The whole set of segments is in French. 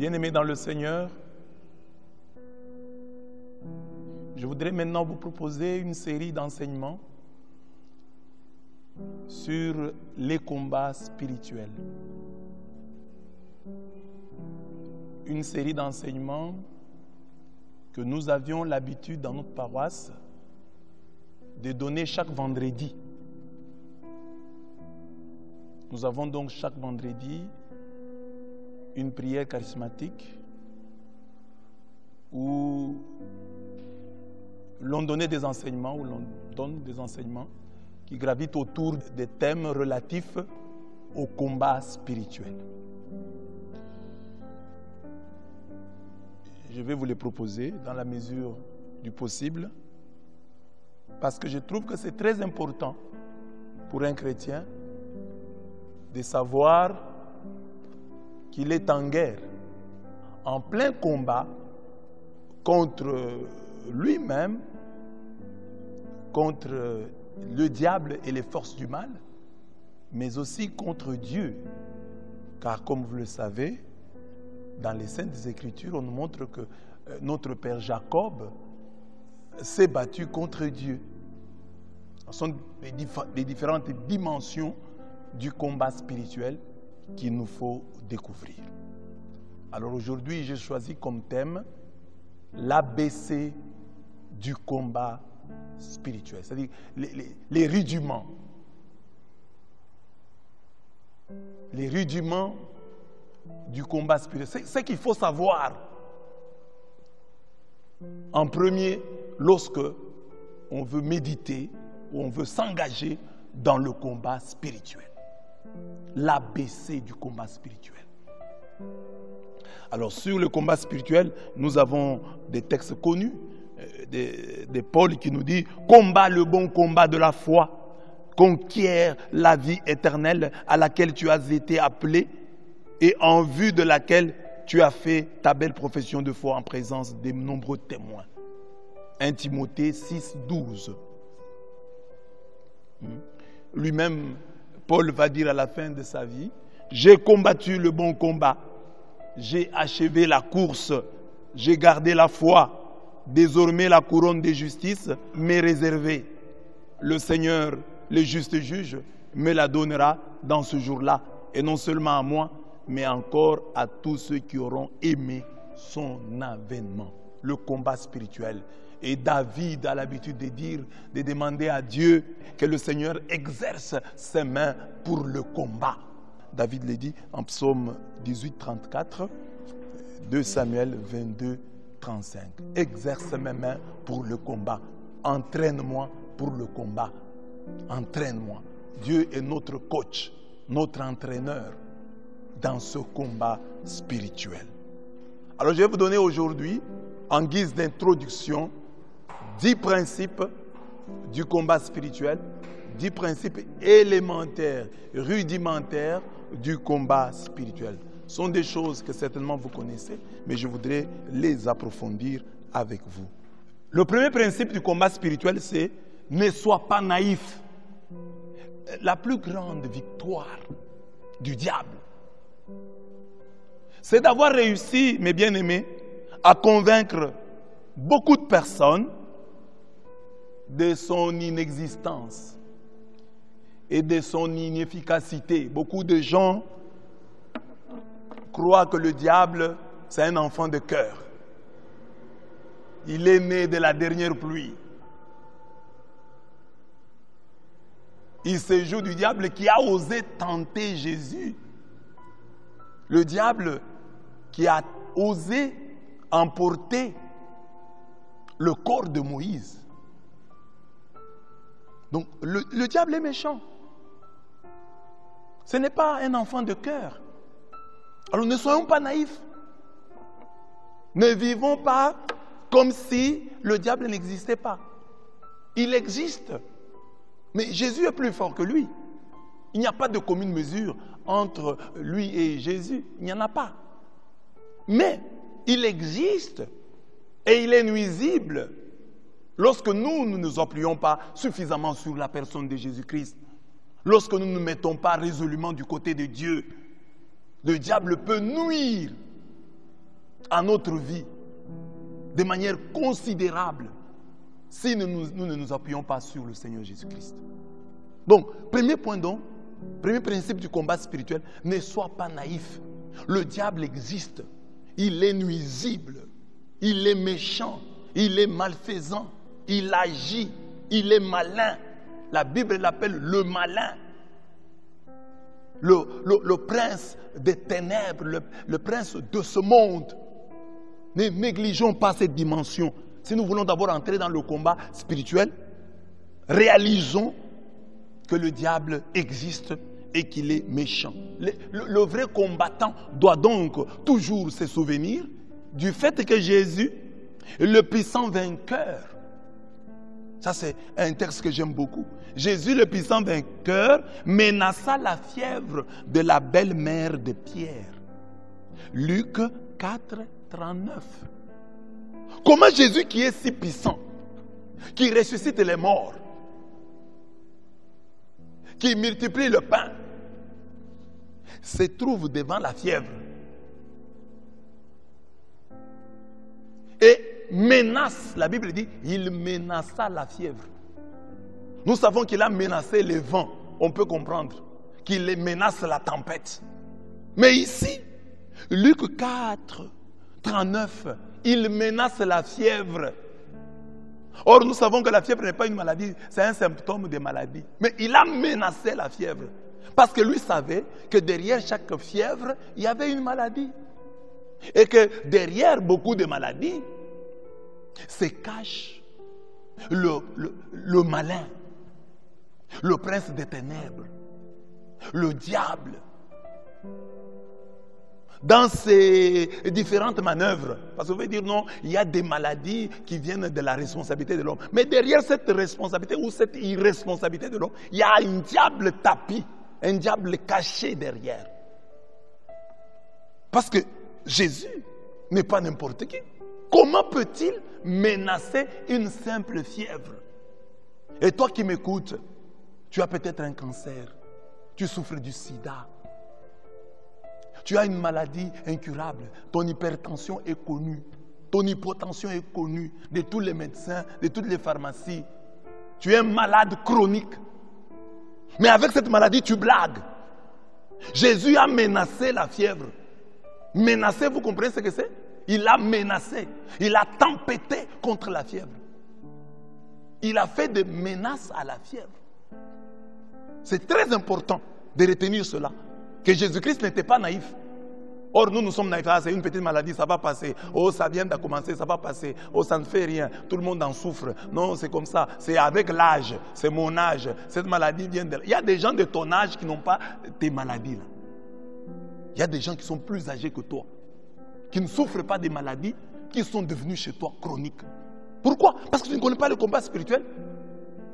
Bien-aimés dans le Seigneur, je voudrais maintenant vous proposer une série d'enseignements sur les combats spirituels. Une série d'enseignements que nous avions l'habitude dans notre paroisse de donner chaque vendredi. Nous avons donc chaque vendredi une prière charismatique où l'on donnait des enseignements, où l'on donne des enseignements qui gravitent autour des thèmes relatifs au combat spirituel. Je vais vous les proposer dans la mesure du possible parce que je trouve que c'est très important pour un chrétien de savoir qu'il est en guerre, en plein combat contre lui-même, contre le diable et les forces du mal, mais aussi contre Dieu. Car comme vous le savez, dans les Saintes Écritures, on nous montre que notre Père Jacob s'est battu contre Dieu. Ce sont les différentes dimensions du combat spirituel qu'il nous faut découvrir. Alors aujourd'hui, j'ai choisi comme thème l'ABC du combat spirituel, c'est-à-dire les rudiments. Les rudiments du combat spirituel. C'est ce qu'il faut savoir en premier lorsque on veut méditer ou on veut s'engager dans le combat spirituel. L'ABC du combat spirituel. Alors sur le combat spirituel, nous avons des textes connus, de Paul qui nous dit « Combat le bon combat de la foi, conquiert la vie éternelle à laquelle tu as été appelé et en vue de laquelle tu as fait ta belle profession de foi en présence de nombreux témoins. » 1 Timothée 6, 12. Lui-même, Paul va dire à la fin de sa vie, « J'ai combattu le bon combat, j'ai achevé la course, j'ai gardé la foi. Désormais, la couronne de justice m'est réservée. Le Seigneur, le juste juge, me la donnera dans ce jour-là, et non seulement à moi, mais encore à tous ceux qui auront aimé son avènement. » Le combat spirituel. Et David a l'habitude de dire, de demander à Dieu que le Seigneur exerce ses mains pour le combat. David le dit en psaume 18, 34, 2 Samuel 22, 35. Exerce mes mains pour le combat. Entraîne-moi pour le combat. Entraîne-moi. Dieu est notre coach, notre entraîneur dans ce combat spirituel. Alors je vais vous donner aujourd'hui, en guise d'introduction, 10 principes du combat spirituel, 10 principes élémentaires, rudimentaires du combat spirituel. Ce sont des choses que certainement vous connaissez, mais je voudrais les approfondir avec vous. Le premier principe du combat spirituel, c'est « Ne sois pas naïf ». La plus grande victoire du diable, c'est d'avoir réussi, mes bien-aimés, à convaincre beaucoup de personnes de son inexistence et de son inefficacité. Beaucoup de gens croient que le diable, c'est un enfant de cœur. Il est né de la dernière pluie. Il se joue du diable qui a osé tenter Jésus. Le diable qui a osé emporter le corps de Moïse. Donc, le diable est méchant. Ce n'est pas un enfant de cœur. Alors, ne soyons pas naïfs. Ne vivons pas comme si le diable n'existait pas. Il existe. Mais Jésus est plus fort que lui. Il n'y a pas de commune mesure entre lui et Jésus. Il n'y en a pas. Mais il existe et il est nuisible lorsque nous ne nous appuyons pas suffisamment sur la personne de Jésus-Christ. Lorsque nous ne nous mettons pas résolument du côté de Dieu, le diable peut nuire à notre vie de manière considérable si nous ne nous appuyons pas sur le Seigneur Jésus-Christ. Donc, premier point donc, premier principe du combat spirituel, ne sois pas naïf. Le diable existe. Il est nuisible. Il est méchant. Il est malfaisant. Il agit. Il est malin. La Bible l'appelle le malin. Le prince des ténèbres, le prince de ce monde. Ne négligeons pas cette dimension. Si nous voulons d'abord entrer dans le combat spirituel, réalisons que le diable existe et qu'il est méchant. Le vrai combattant doit donc toujours se souvenir du fait que Jésus, le puissant vainqueur, ça c'est un texte que j'aime beaucoup. Jésus, le puissant vainqueur, menaça la fièvre de la belle-mère de Pierre. Luc 4, 39. Comment Jésus qui est si puissant, qui ressuscite les morts, qui multiplie le pain, se trouve devant la fièvre et menace, la Bible dit, il menaça la fièvre. Nous savons qu'il a menacé les vents, on peut comprendre qu'il menace la tempête. Mais ici, Luc 4, 39, il menace la fièvre. Or, nous savons que la fièvre n'est pas une maladie, c'est un symptôme de maladie. Mais il a menacé la fièvre. Parce que lui savait que derrière chaque fièvre, il y avait une maladie. Et que derrière beaucoup de maladies, se cache le malin, le prince des ténèbres, le diable. Dans ces différentes manœuvres, parce qu'on veut dire non, il y a des maladies qui viennent de la responsabilité de l'homme. Mais derrière cette responsabilité ou cette irresponsabilité de l'homme, il y a un diable tapis, un diable caché derrière. Parce que Jésus n'est pas n'importe qui. Comment peut-il menacer une simple fièvre? Et toi qui m'écoutes, tu as peut-être un cancer, tu souffres du sida, tu as une maladie incurable, ton hypertension est connue, ton hypotension est connue de tous les médecins, de toutes les pharmacies. Tu es un malade chronique. Mais avec cette maladie, tu blagues. Jésus a menacé la fièvre. Menacer, vous comprenez ce que c'est? Il a menacé, il a tempêté contre la fièvre. Il a fait des menaces à la fièvre. C'est très important de retenir cela. Que Jésus-Christ n'était pas naïf. Or, nous sommes naïfs. Ah, c'est une petite maladie, ça va passer. Oh, ça vient de commencer, ça va passer. Oh, ça ne fait rien. Tout le monde en souffre. Non, c'est comme ça. C'est avec l'âge. C'est mon âge. Cette maladie vient de... Il y a des gens de ton âge qui n'ont pas tes maladies là. Il y a des gens qui sont plus âgés que toi, qui ne souffrent pas des maladies, qui sont devenues chez toi chroniques. Pourquoi? Parce que tu ne connais pas le combat spirituel.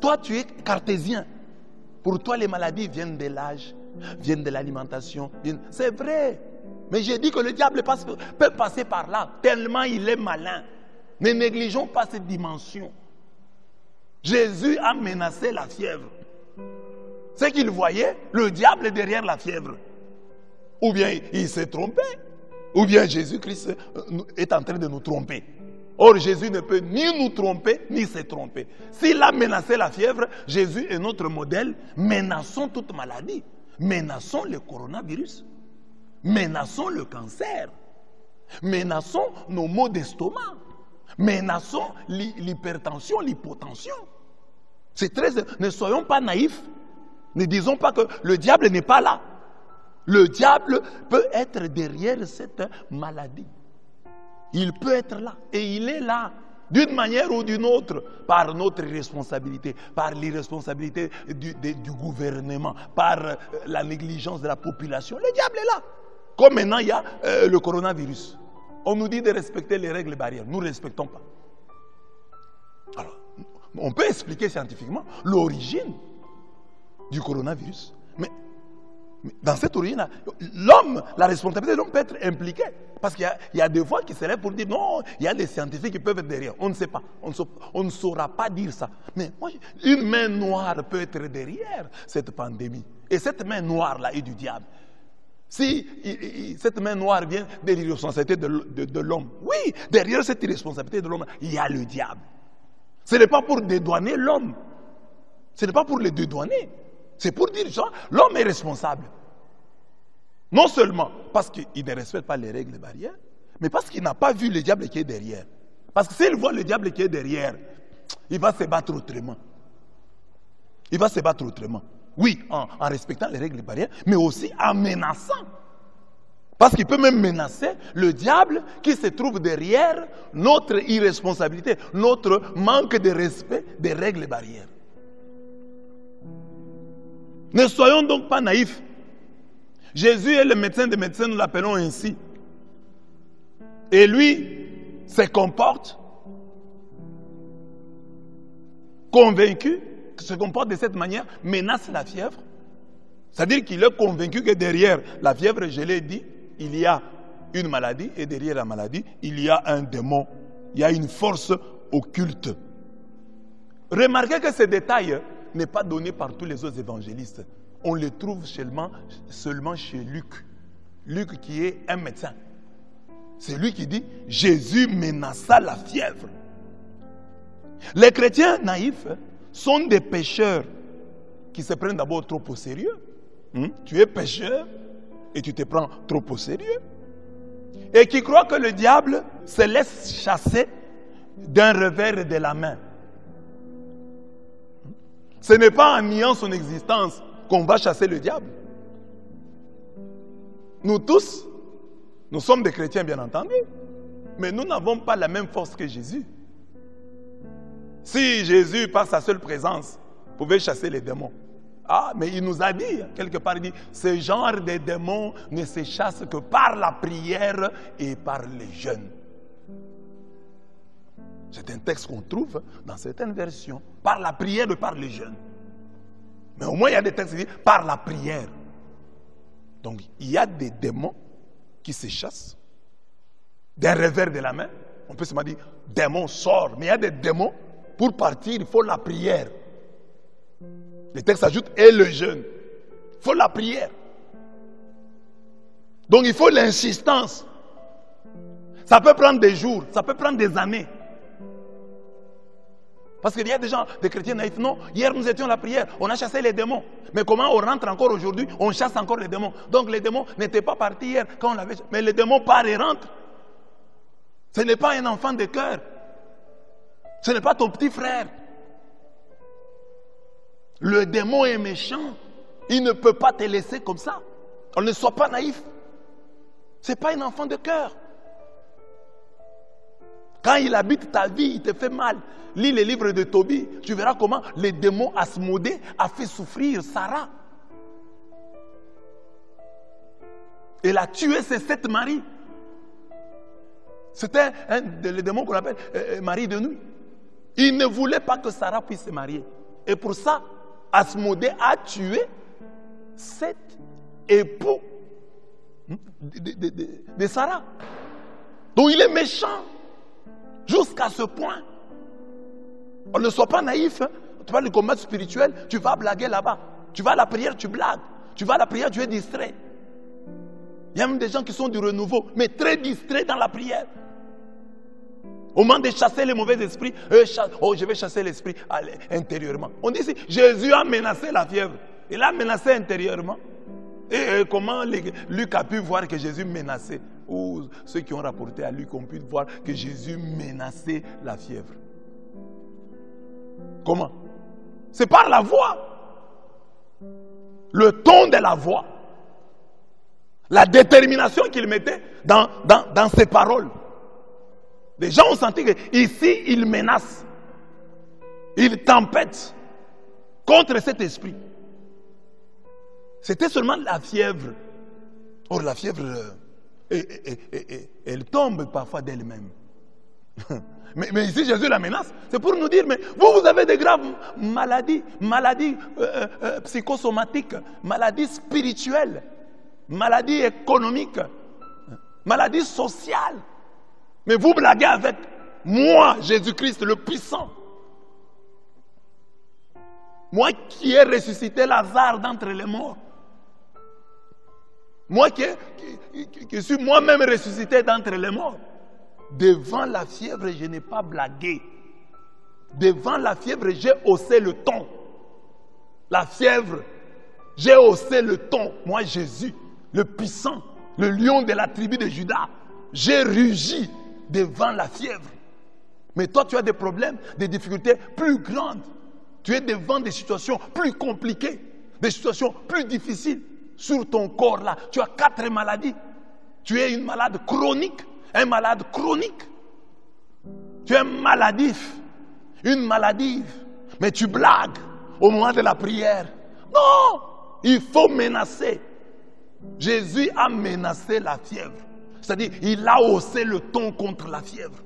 Toi, tu es cartésien. Pour toi, les maladies viennent de l'âge, viennent de l'alimentation. C'est vrai. Mais j'ai dit que le diable peut passer par là, tellement il est malin. Ne négligeons pas cette dimension. Jésus a menacé la fièvre. Ce qu'il voyait, le diable est derrière la fièvre. Ou bien il s'est trompé, ou bien Jésus-Christ est en train de nous tromper. Or, Jésus ne peut ni nous tromper, ni se tromper. S'il a menacé la fièvre, Jésus est notre modèle. Menaçons toute maladie. Menaçons le coronavirus. Menaçons le cancer. Menaçons nos maux d'estomac. Menaçons l'hypertension, l'hypotension. C'est très... Ne soyons pas naïfs. Ne disons pas que le diable n'est pas là. Le diable peut être derrière cette maladie. Il peut être là. Et il est là. D'une manière ou d'une autre. Par notre irresponsabilité. Par l'irresponsabilité du gouvernement. Par la négligence de la population. Le diable est là. Comme maintenant il y a le coronavirus. On nous dit de respecter les règles barrières. Nous ne respectons pas. Alors, on peut expliquer scientifiquement l'origine du coronavirus. Mais dans cette origine, l'homme, la responsabilité de l'homme peut être impliquée. Parce qu'il y a des voix qui se lèvent pour dire non, il y a des scientifiques qui peuvent être derrière. On ne sait pas. On ne saura pas dire ça. Mais moi, une main noire peut être derrière cette pandémie. Et cette main noire-là est du diable. Si cette main noire vient de l'irresponsabilité de l'homme, oui, derrière cette irresponsabilité de l'homme, il y a le diable. Ce n'est pas pour dédouaner l'homme. Ce n'est pas pour le dédouaner. C'est pour dire, l'homme est responsable. Non seulement parce qu'il ne respecte pas les règles et barrières, mais parce qu'il n'a pas vu le diable qui est derrière. Parce que s'il voit le diable qui est derrière, il va se battre autrement. Il va se battre autrement. Oui, en respectant les règles et barrières, mais aussi en menaçant. Parce qu'il peut même menacer le diable qui se trouve derrière notre irresponsabilité, notre manque de respect des règles et barrières. Ne soyons donc pas naïfs. Jésus est le médecin des médecins, nous l'appelons ainsi. Et lui se comporte convaincu, se comporte de cette manière, menace la fièvre. C'est-à-dire qu'il est convaincu que derrière la fièvre, je l'ai dit, il y a une maladie et derrière la maladie, il y a un démon. Il y a une force occulte. Remarquez que ce détail n'est pas donné par tous les autres évangélistes. On le trouve seulement chez Luc. Luc qui est un médecin. C'est lui qui dit, Jésus menaça la fièvre. Les chrétiens naïfs sont des pécheurs qui se prennent d'abord trop au sérieux. Tu es pécheur et tu te prends trop au sérieux. Et qui croient que le diable se laisse chasser d'un revers de la main. Ce n'est pas en niant son existence qu'on va chasser le diable. Nous tous, nous sommes des chrétiens bien entendu, mais nous n'avons pas la même force que Jésus. Si Jésus, par sa seule présence, pouvait chasser les démons, mais il nous a dit, quelque part, il dit, ce genre de démons ne se chassent que par la prière et par les jeûnes. C'est un texte qu'on trouve dans certaines versions, par la prière et par les jeûnes. Mais au moins, il y a des textes qui disent par la prière. Donc, il y a des démons qui se chassent d'un revers de la main. On peut se dire, démon sort. Mais il y a des démons, pour partir, il faut la prière. Le texte ajoute, et le jeûne. Il faut la prière. Donc, il faut l'insistance. Ça peut prendre des jours, ça peut prendre des années. Parce qu'il y a des gens, des chrétiens naïfs, non, hier nous étions à la prière, on a chassé les démons. Mais comment on rentre encore aujourd'hui, on chasse encore les démons. Donc les démons n'étaient pas partis hier quand on l'avait chassé. Mais les démons partent et rentrent. Ce n'est pas un enfant de cœur. Ce n'est pas ton petit frère. Le démon est méchant. Il ne peut pas te laisser comme ça. On ne soit pas naïf. Ce n'est pas un enfant de cœur. Quand il habite ta vie, il te fait mal. Lis les livres de Tobie, tu verras comment le démon Asmodée a fait souffrir Sarah. Elle a tué ses 7 maris. C'était le démon qu'on appelle mari de nuit. Il ne voulait pas que Sarah puisse se marier. Et pour ça, Asmodée a tué 7 époux de Sarah. Donc il est méchant. Jusqu'à ce point. On ne soit pas naïf. Hein. Tu parles du combat spirituel, tu vas blaguer là-bas. Tu vas à la prière, tu blagues. Tu vas à la prière, tu es distrait. Il y a même des gens qui sont du renouveau, mais très distraits dans la prière. Au moment de chasser les mauvais esprits, je vais chasser l'esprit intérieurement. On dit ici, Jésus a menacé la fièvre. Il a menacé intérieurement. Et comment Luc a pu voir que Jésus menaçait? Ou ceux qui ont rapporté à Luc ont pu voir que Jésus menaçait la fièvre. Comment? C'est par la voix. Le ton de la voix. La détermination qu'il mettait dans ses paroles. Les gens ont senti qu'ici, il menace. Il tempête contre cet esprit. C'était seulement la fièvre. Or, la fièvre, elle tombe parfois d'elle-même. Mais ici, Jésus la menace. C'est pour nous dire, mais vous avez des graves maladies, maladies psychosomatiques, maladies spirituelles, maladies économiques, maladies sociales. Mais vous blaguez avec moi, Jésus-Christ, le puissant. Moi qui ai ressuscité Lazare d'entre les morts. Moi qui suis moi-même ressuscité d'entre les morts. Devant la fièvre, je n'ai pas blagué. Devant la fièvre, j'ai haussé le ton. La fièvre, j'ai haussé le ton. Moi, Jésus, le puissant, le lion de la tribu de Juda, j'ai rugi devant la fièvre. Mais toi, tu as des problèmes, des difficultés plus grandes. Tu es devant des situations plus compliquées, des situations plus difficiles. Sur ton corps là, tu as 4 maladies. Tu es une malade chronique, un malade chronique. Tu es maladif, une maladive. Mais tu blagues au moment de la prière. Non, il faut menacer. Jésus a menacé la fièvre. C'est-à-dire, il a haussé le ton contre la fièvre.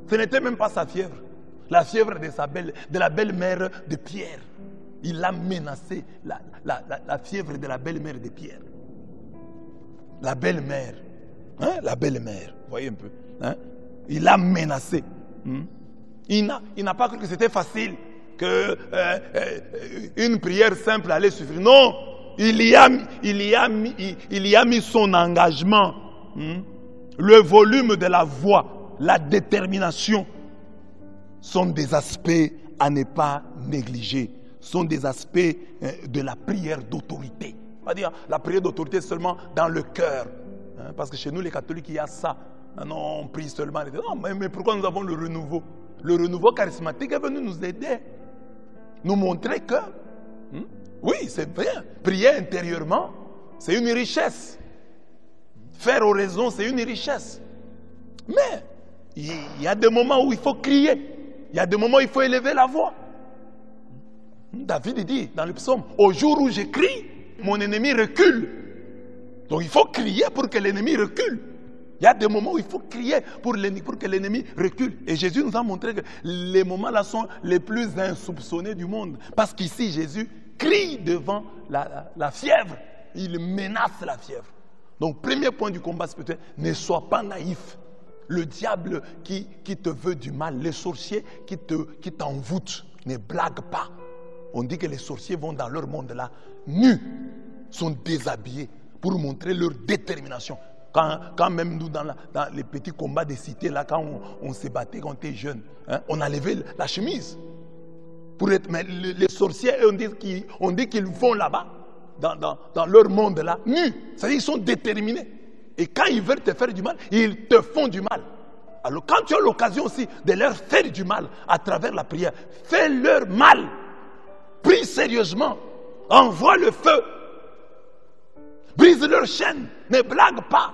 Ce n'était même pas sa fièvre. La fièvre de la belle-mère de Pierre. Il a menacé la fièvre de la belle-mère de Pierre. La belle-mère. Hein? La belle-mère. Voyez un peu. Hein? Il a menacé. Il n'a pas cru que c'était facile. Qu'une prière simple allait suffire. Non. Il y a mis son engagement. Le volume de la voix. La détermination. Sont des aspects à ne pas négliger. Sont des aspects de la prière d'autorité. C'est-à-dire la prière d'autorité seulement dans le cœur. Hein, parce que chez nous les catholiques il y a ça. Non, on prie seulement. Non, mais pourquoi nous avons le renouveau? Le renouveau charismatique est venu nous aider. Nous montrer que, oui c'est vrai, prier intérieurement, c'est une richesse. Faire oraison, c'est une richesse. Mais il y a des moments où il faut crier. Il y a des moments où il faut élever la voix. David dit dans le psaume, au jour où je crie, mon ennemi recule. Donc il faut crier pour que l'ennemi recule. Il y a des moments où il faut crier pour que l'ennemi recule. Et Jésus nous a montré que les moments-là sont les plus insoupçonnés du monde. Parce qu'ici, Jésus crie devant la fièvre. Il menace la fièvre. Donc, premier point du combat spirituel, ne sois pas naïf. Le diable qui te veut du mal, les sorciers qui t'envoûtent, ne blague pas. On dit que les sorciers vont dans leur monde là, nus, sont déshabillés pour montrer leur détermination. Quand même nous dans les petits combats des cités, là, quand on se battait quand on était jeune, hein, on a levé la chemise. Mais les sorciers, on dit qu'ils vont là-bas, dans leur monde là, nus. C'est-à-dire qu'ils sont déterminés. Et quand ils veulent te faire du mal, ils te font du mal. Alors quand tu as l'occasion aussi de leur faire du mal à travers la prière, fais-leur mal. Prie sérieusement. Envoie le feu. Brise leur chaîne. Ne blague pas.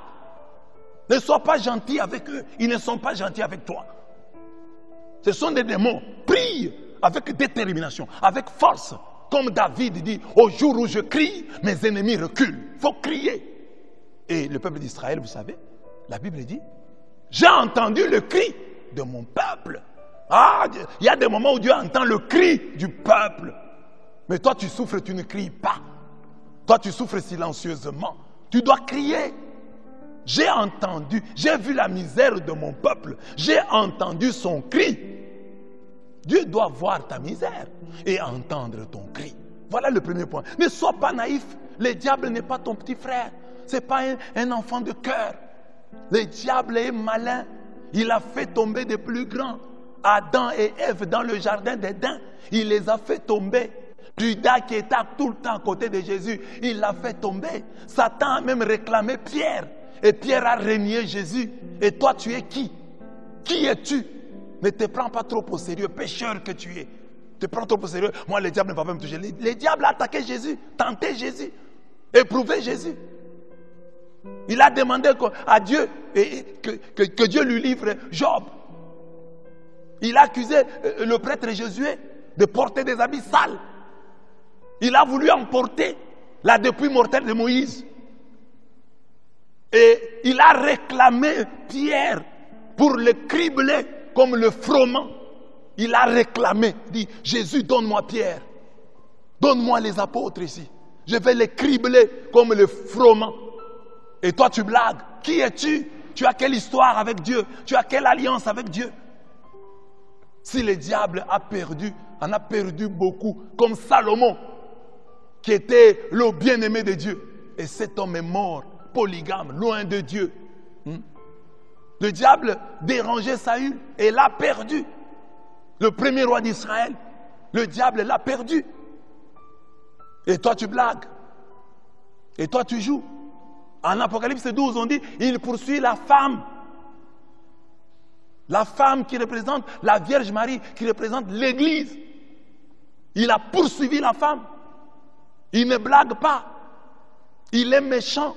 Ne sois pas gentil avec eux. Ils ne sont pas gentils avec toi. Ce sont des démons. Prie avec détermination, avec force. Comme David dit, au jour où je crie, mes ennemis reculent. Il faut crier. Et le peuple d'Israël, vous savez, la Bible dit, j'ai entendu le cri de mon peuple. Ah, il y a des moments où Dieu entend le cri du peuple. Mais toi, tu souffres, tu ne cries pas. Toi, tu souffres silencieusement. Tu dois crier. J'ai entendu, j'ai vu la misère de mon peuple. J'ai entendu son cri. Dieu doit voir ta misère et entendre ton cri. Voilà le premier point. Ne sois pas naïf. Le diable n'est pas ton petit frère. Ce n'est pas un enfant de cœur. Le diable est malin. Il a fait tomber des plus grands. Adam et Ève dans le jardin d'Éden. Il les a fait tomber. Judas qui était tout le temps à côté de Jésus, il l'a fait tomber. Satan a même réclamé Pierre. Et Pierre a renié Jésus. Et toi, tu es qui? Qui es-tu? Ne te prends pas trop au sérieux, pécheur que tu es. Te prends trop au sérieux. Moi, le diable ne va pas me toucher. Le diable a attaqué Jésus, tenté Jésus, éprouvé Jésus. Il a demandé à Dieu que Dieu lui livre Job. Il a accusé le prêtre Josué de porter des habits sales. Il a voulu emporter la dépouille mortelle de Moïse. Et il a réclamé Pierre pour le cribler comme le froment. Il a réclamé, dit, Jésus, donne-moi Pierre. Donne-moi les apôtres ici. Je vais les cribler comme le froment. Et toi, tu blagues. Qui es-tu? Tu as quelle histoire avec Dieu? Tu as quelle alliance avec Dieu? Si le diable a perdu, en a perdu beaucoup, comme Salomon, qui était le bien-aimé de Dieu. Et cet homme est mort polygame, loin de Dieu. Le diable dérangeait Saül et l'a perdu. Le premier roi d'Israël, le diable l'a perdu. Et toi tu blagues. Et toi tu joues. En Apocalypse 12, on dit, il poursuit la femme. La femme qui représente la Vierge Marie, qui représente l'Église. Il a poursuivi la femme. Il ne blague pas. Il est méchant.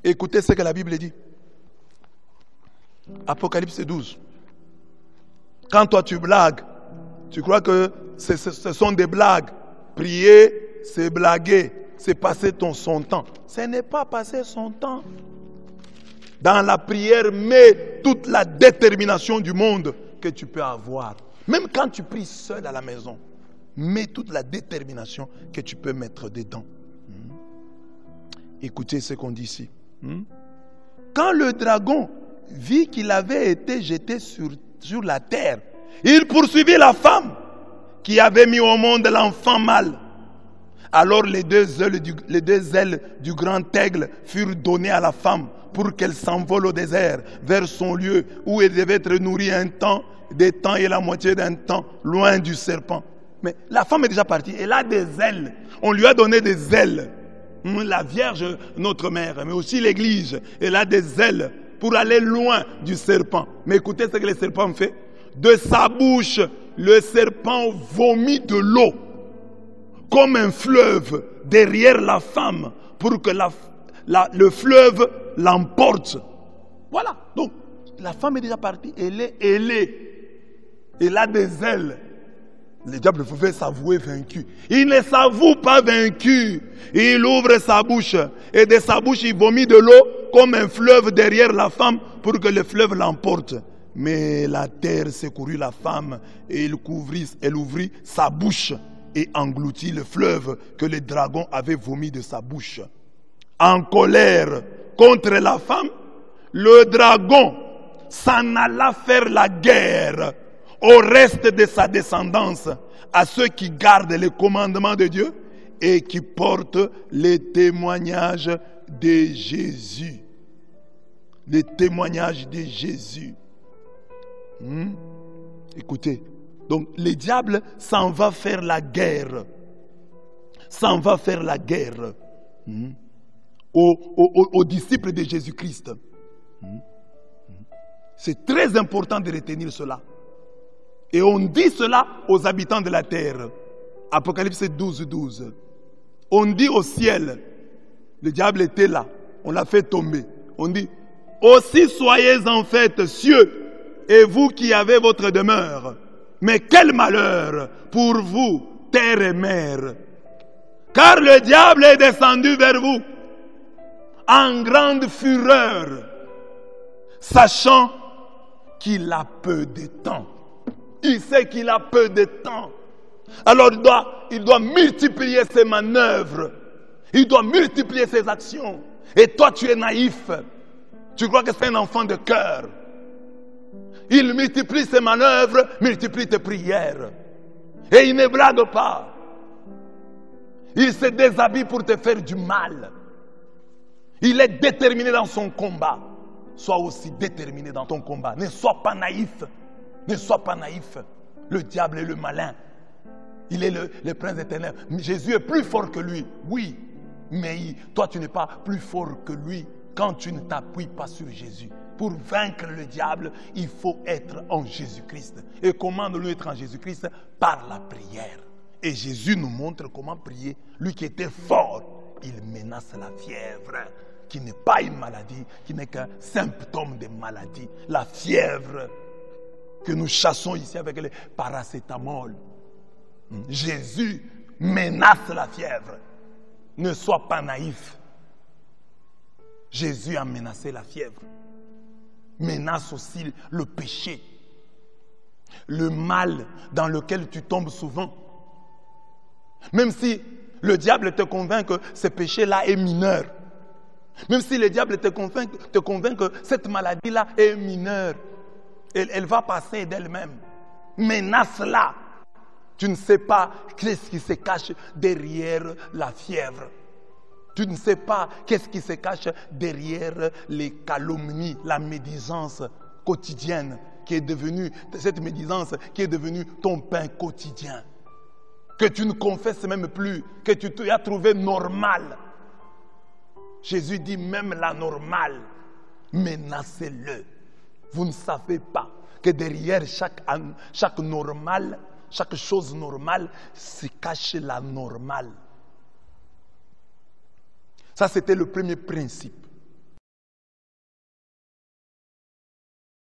Écoutez ce que la Bible dit. Apocalypse 12. Quand toi tu blagues, tu crois que ce sont des blagues. Prier, c'est blaguer, c'est passer son temps. Ce n'est pas passer son temps. Dans la prière, mets toute la détermination du monde que tu peux avoir. Même quand tu pries seul à la maison, mets toute la détermination que tu peux mettre dedans. Écoutez ce qu'on dit ici. Quand le dragon vit qu'il avait été jeté sur la terre, il poursuivit la femme qui avait mis au monde l'enfant mâle. Alors les deux ailes du grand aigle furent données à la femme pour qu'elle s'envole au désert vers son lieu où elle devait être nourrie un temps, des temps et la moitié d'un temps, loin du serpent. Mais la femme est déjà partie, elle a des ailes. On lui a donné des ailes. La Vierge, notre mère, mais aussi l'Église, elle a des ailes pour aller loin du serpent. Mais écoutez ce que le serpent fait. De sa bouche, le serpent vomit de l'eau, comme un fleuve derrière la femme, pour que le fleuve l'emporte. Voilà. Donc, la femme est déjà partie, elle est ailée. Elle a des ailes. Le diable pouvait s'avouer vaincu. Il ne s'avoue pas vaincu. Il ouvre sa bouche. Et de sa bouche, il vomit de l'eau comme un fleuve derrière la femme pour que le fleuve l'emporte. Mais la terre secourut la femme et elle ouvrit sa bouche et engloutit le fleuve que le dragon avait vomi de sa bouche. En colère contre la femme, le dragon s'en alla faire la guerre au reste de sa descendance, à ceux qui gardent les commandements de Dieu et qui portent les témoignages de Jésus. Les témoignages de Jésus. Écoutez, donc le diable s'en va faire la guerre. S'en va faire la guerre aux disciples de Jésus-Christ. C'est très important de retenir cela. Et on dit cela aux habitants de la terre. Apocalypse 12, 12. On dit au ciel, le diable était là, on l'a fait tomber. On dit, aussi soyez en fait cieux, et vous qui avez votre demeure. Mais quel malheur pour vous, terre et mer. Car le diable est descendu vers vous en grande fureur, sachant qu'il a peu de temps. Il sait qu'il a peu de temps. Alors il doit multiplier ses manœuvres. Il doit multiplier ses actions. Et toi, tu es naïf. Tu crois que c'est un enfant de cœur. Il multiplie ses manœuvres, multiplie tes prières. Et il ne blague pas. Il se déshabille pour te faire du mal. Il est déterminé dans son combat. Sois aussi déterminé dans ton combat. Ne sois pas naïf. Ne sois pas naïf. Le diable est le malin. Il est le prince des ténèbres. Jésus est plus fort que lui. Oui. Mais toi, tu n'es pas plus fort que lui quand tu ne t'appuies pas sur Jésus. Pour vaincre le diable, il faut être en Jésus-Christ. Et comment nous être en Jésus-Christ? Par la prière. Et Jésus nous montre comment prier. Lui qui était fort, il menace la fièvre, qui n'est pas une maladie, qui n'est qu'un symptôme de maladie. La fièvre que nous chassons ici avec le paracétamol. Jésus menace la fièvre. Ne sois pas naïf. Jésus a menacé la fièvre. Menace aussi le péché. Le mal dans lequel tu tombes souvent. Même si le diable te convainc que ce péché-là est mineur. Même si le diable te convainc que cette maladie-là est mineure. Elle va passer d'elle-même. Menace-la. Tu ne sais pas qu'est-ce qui se cache derrière la fièvre. Tu ne sais pas qu'est-ce qui se cache derrière les calomnies, la médisance quotidienne qui est devenue, cette médisance qui est devenue ton pain quotidien. Que tu ne confesses même plus, que tu as trouvé normal. Jésus dit même la normale, menacez-le. Vous ne savez pas que derrière chaque normal, chaque chose normale, se cache la normale. Ça, c'était le premier principe.